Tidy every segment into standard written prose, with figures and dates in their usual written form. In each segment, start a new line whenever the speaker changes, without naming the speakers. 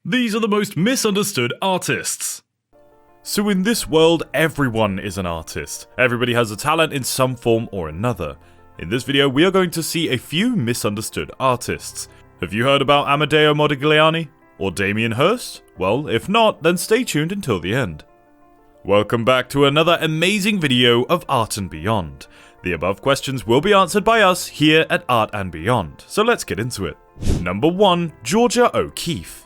These are the most misunderstood artists. So in this world, everyone is an artist. Everybody has a talent in some form or another. In this video, we are going to see a few misunderstood artists. Have you heard about Amadeo Modigliani? Or Damien Hurst? Well, if not, then stay tuned until the end. Welcome back to another amazing video of Art and Beyond. The above questions will be answered by us here at Art and Beyond, so let's get into it. Number 1. Georgia O'Keeffe.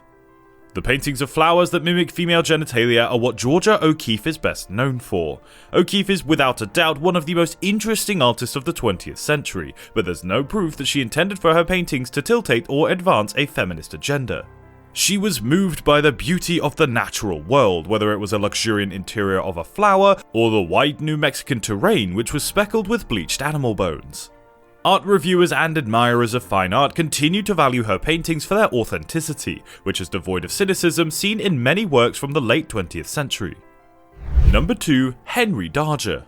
The paintings of flowers that mimic female genitalia are what Georgia O'Keeffe is best known for. O'Keeffe is without a doubt one of the most interesting artists of the 20th century, but there's no proof that she intended for her paintings to tiltate or advance a feminist agenda. She was moved by the beauty of the natural world, whether it was a luxuriant interior of a flower or the wide New Mexican terrain which was speckled with bleached animal bones. Art reviewers and admirers of fine art continue to value her paintings for their authenticity, which is devoid of cynicism seen in many works from the late 20th century. Number 2. Henry Darger.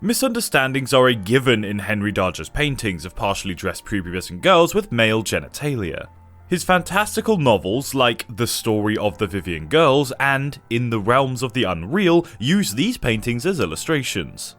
Misunderstandings are a given in Henry Darger's paintings of partially dressed prepubescent girls with male genitalia. His fantastical novels like The Story of the Vivian Girls and In the Realms of the Unreal use these paintings as illustrations.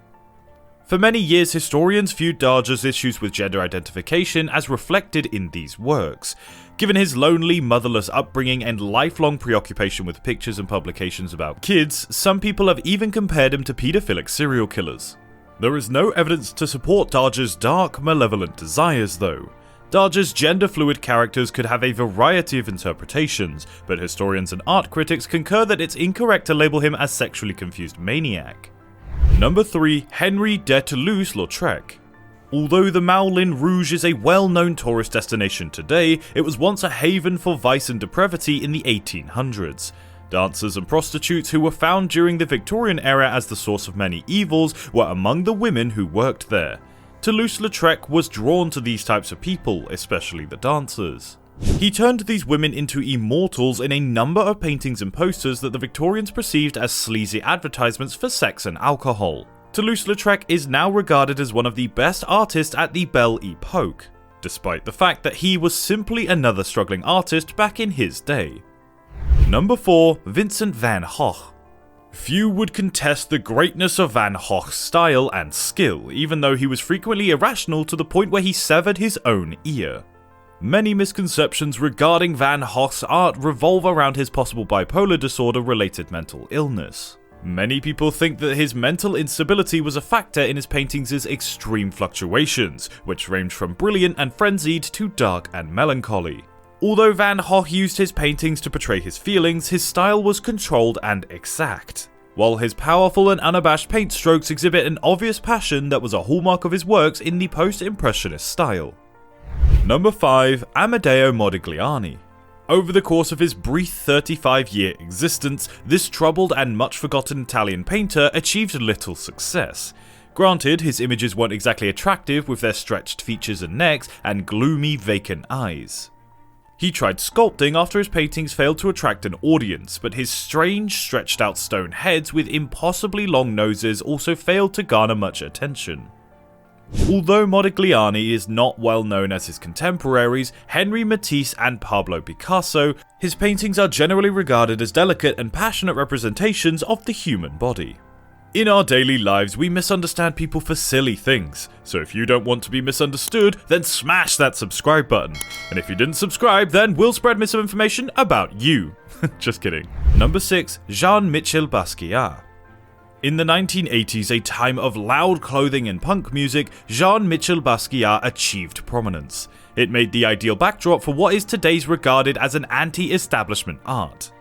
For many years, historians viewed Darger's issues with gender identification as reflected in these works. Given his lonely, motherless upbringing and lifelong preoccupation with pictures and publications about kids, some people have even compared him to paedophilic serial killers. There is no evidence to support Darger's dark, malevolent desires, though. Darger's gender-fluid characters could have a variety of interpretations, but historians and art critics concur that it's incorrect to label him as sexually confused maniac. Number 3. Henry de Toulouse-Lautrec. Although the Moulin Rouge is a well-known tourist destination today, it was once a haven for vice and depravity in the 1800s. Dancers and prostitutes who were found during the Victorian era as the source of many evils were among the women who worked there. Toulouse-Lautrec was drawn to these types of people, especially the dancers. He turned these women into immortals in a number of paintings and posters that the Victorians perceived as sleazy advertisements for sex and alcohol. Toulouse-Lautrec is now regarded as one of the best artists at the Belle Epoque, despite the fact that he was simply another struggling artist back in his day. Number 4. Vincent Van Gogh. Few would contest the greatness of Van Gogh's style and skill, even though he was frequently irrational to the point where he severed his own ear. Many misconceptions regarding Van Gogh's art revolve around his possible bipolar disorder-related mental illness. Many people think that his mental instability was a factor in his paintings' extreme fluctuations, which range from brilliant and frenzied to dark and melancholy. Although Van Gogh used his paintings to portray his feelings, his style was controlled and exact. While his powerful and unabashed paint strokes exhibit an obvious passion that was a hallmark of his works in the post-impressionist style. Number 5. Amadeo Modigliani. Over the course of his brief 35-year existence, this troubled and much forgotten Italian painter achieved little success. Granted, his images weren't exactly attractive with their stretched features and necks and gloomy, vacant eyes. He tried sculpting after his paintings failed to attract an audience, but his strange, stretched out stone heads with impossibly long noses also failed to garner much attention. Although Modigliani is not well known as his contemporaries, Henri Matisse and Pablo Picasso, his paintings are generally regarded as delicate and passionate representations of the human body. In our daily lives, we misunderstand people for silly things, so if you don't want to be misunderstood, then smash that subscribe button. And if you didn't subscribe, then we'll spread misinformation about you. Just kidding. Number 6. JeanMichel Basquiat. In the 1980s, a time of loud clothing and punk music, JeanMichel Basquiat achieved prominence. It made the ideal backdrop for what is today regarded as an anti-establishment art.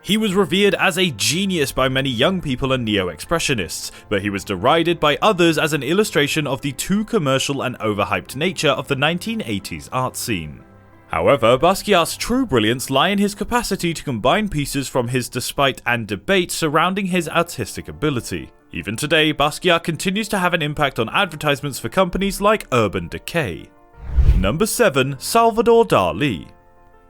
He was revered as a genius by many young people and neo-expressionists, but he was derided by others as an illustration of the too commercial and overhyped nature of the 1980s art scene. However, Basquiat's true brilliance lie in his capacity to combine pieces from his despite and debate surrounding his artistic ability. Even today, Basquiat continues to have an impact on advertisements for companies like Urban Decay. Number 7. Salvador Dali.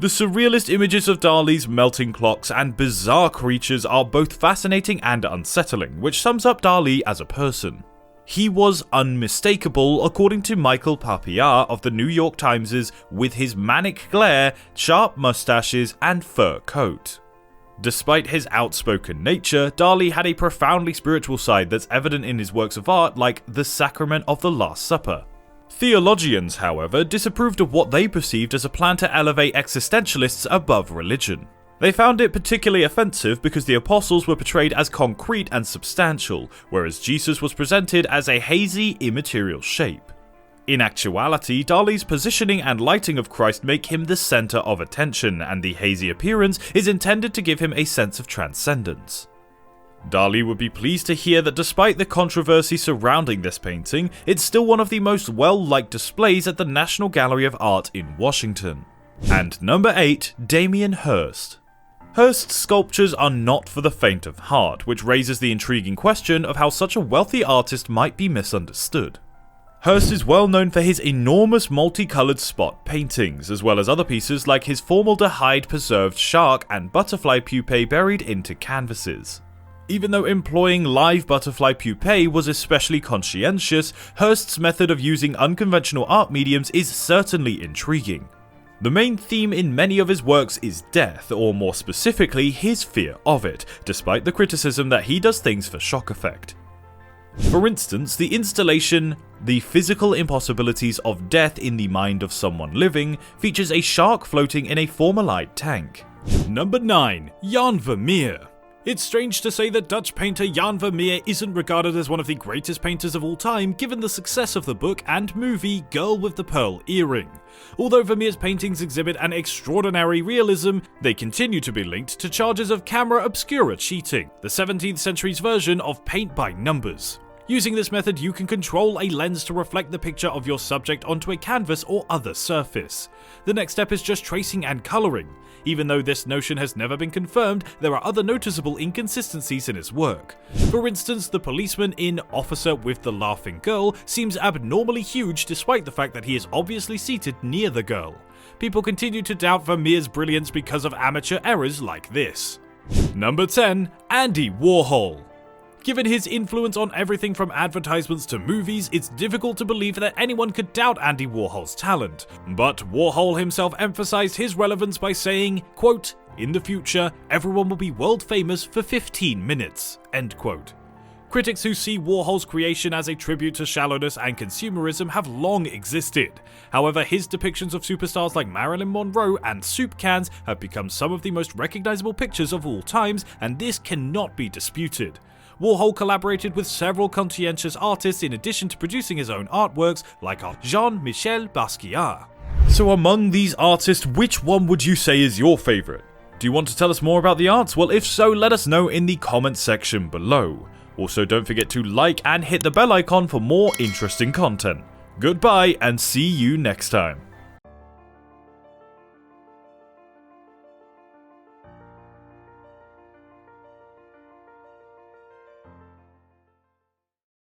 The surrealist images of Dali's melting clocks and bizarre creatures are both fascinating and unsettling, which sums up Dali as a person. He was unmistakable, according to Michael Papillard of the New York Times, with his manic glare, sharp mustaches, and fur coat. Despite his outspoken nature, Dali had a profoundly spiritual side that's evident in his works of art like The Sacrament of the Last Supper. Theologians, however, disapproved of what they perceived as a plan to elevate existentialists above religion. They found it particularly offensive because the apostles were portrayed as concrete and substantial, whereas Jesus was presented as a hazy, immaterial shape. In actuality, Dali's positioning and lighting of Christ make him the center of attention, and the hazy appearance is intended to give him a sense of transcendence. Dali would be pleased to hear that despite the controversy surrounding this painting, it's still one of the most well-liked displays at the National Gallery of Art in Washington. And number 8, Damien Hurst. Hurst's sculptures are not for the faint of heart, which raises the intriguing question of how such a wealthy artist might be misunderstood. Hurst is well known for his enormous multicolored spot paintings, as well as other pieces like his formaldehyde preserved shark and butterfly pupae buried into canvases. Even though employing live butterfly pupae was especially conscientious, Hurst's method of using unconventional art mediums is certainly intriguing. The main theme in many of his works is death, or more specifically, his fear of it, despite the criticism that he does things for shock effect. For instance, the installation The Physical Impossibilities of Death in the Mind of Someone Living features a shark floating in a formaldehyde tank. Number 9. Jan Vermeer. It's strange to say that Dutch painter Jan Vermeer isn't regarded as one of the greatest painters of all time, given the success of the book and movie Girl with the Pearl Earring. Although Vermeer's paintings exhibit an extraordinary realism, they continue to be linked to charges of camera obscura cheating, the 17th century's version of paint by numbers. Using this method, you can control a lens to reflect the picture of your subject onto a canvas or other surface. The next step is just tracing and colouring. Even though this notion has never been confirmed, there are other noticeable inconsistencies in his work. For instance, the policeman in Officer with the Laughing Girl seems abnormally huge despite the fact that he is obviously seated near the girl. People continue to doubt Vermeer's brilliance because of amateur errors like this. Number 10. Andy Warhol. Given his influence on everything from advertisements to movies, it's difficult to believe that anyone could doubt Andy Warhol's talent. But Warhol himself emphasized his relevance by saying, quote, "In the future, everyone will be world famous for 15 minutes, end quote. Critics who see Warhol's creation as a tribute to shallowness and consumerism have long existed. However, his depictions of superstars like Marilyn Monroe and soup cans have become some of the most recognizable pictures of all times, and this cannot be disputed. Warhol collaborated with several conscientious artists in addition to producing his own artworks like JeanMichel Basquiat. So among these artists, which one would you say is your favourite? Do you want to tell us more about the arts? Well, if so, let us know in the comments section below. Also, don't forget to like and hit the bell icon for more interesting content. Goodbye and see you next time.